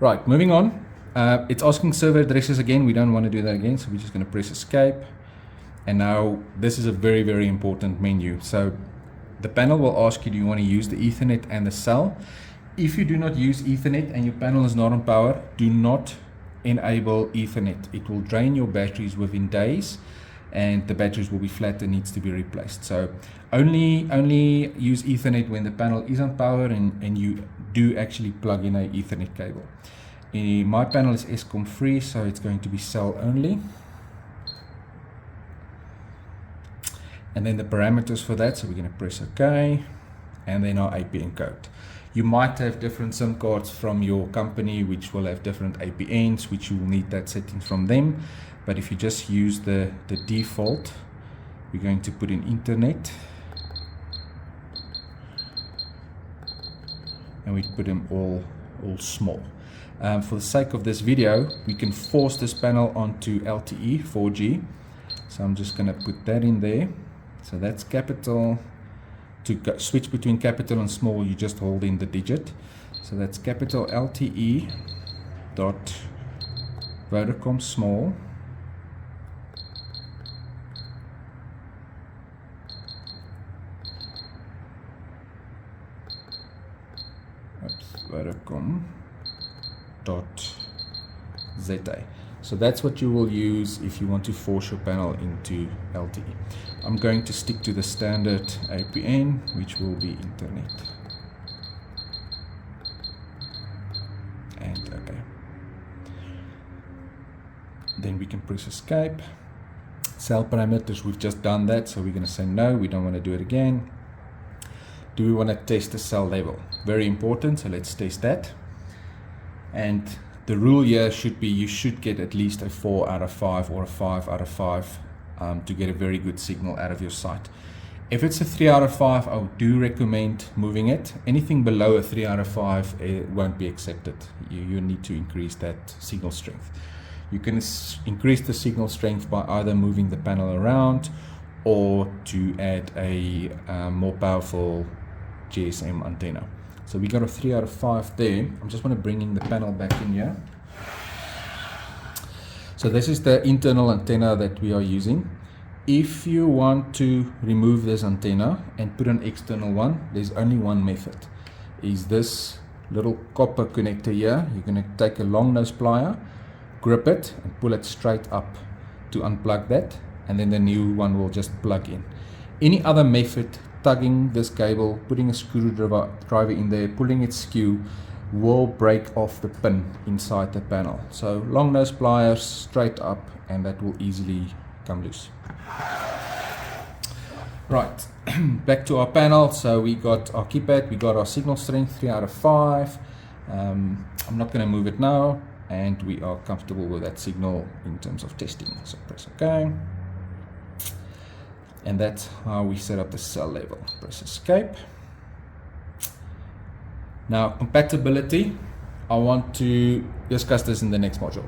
Right, moving on. It's asking server addresses again. We don't want to do that again, so we're just going to press escape. And now this is a very, very important menu. So the panel will ask you, do you want to use the Ethernet and the cell? If you do not use Ethernet and your panel is not on power, do not enable Ethernet. It will drain your batteries within days, and the batteries will be flat and needs to be replaced. So only use Ethernet when the panel is on power and you do actually plug in a Ethernet cable. My panel is ESCOM free, so it's going to be cell only. And then the parameters for that, so we're going to press OK, and then our APN code. You might have different SIM cards from your company which will have different APNs, which you will need that setting from them. But if you just use the default, we're going to put in internet, and we put them all small. For the sake of this video, we can force this panel onto LTE 4G. So I'm just going to put that in there. So that's capital. To switch between capital and small, you just hold in the digit. So that's capital LTE dot Vodacom small Vodacom dot ZA. So that's what you will use if you want to force your panel into LTE. I'm going to stick to the standard APN, which will be internet. And okay. Then we can press escape. Cell parameters, we've just done that, so we're going to say no, we don't want to do it again. Do we want to test the cell level? Very important, so let's test that. And the rule here should be you should get at least a 4 out of 5 or a 5 out of 5 to get a very good signal out of your site. If it's a 3 out of 5, I do recommend moving it. Anything below a 3 out of 5 it won't be accepted. You need to increase that signal strength. You can increase the signal strength by either moving the panel around or to add a more powerful GSM antenna. So we got a 3 out of 5 there. I just want to bring in the panel back in here. So this is the internal antenna that we are using. If you want to remove this antenna and put an external one, there's only one method. Is this little copper connector here. You're going to take a long nose plier, grip it and pull it straight up to unplug that, and then the new one will just plug in. Any other method, tugging this cable, putting a screwdriver in there, pulling it skew, will break off the pin inside the panel. So long nose pliers straight up, and that will easily come loose. Right, back to our panel. So we got our keypad, we got our signal strength 3 out of 5. I'm not going to move it now, and we are comfortable with that signal in terms of testing. So press OK. And that's how we set up the cell level. Press escape. Now compatibility, I want to discuss this in the next module.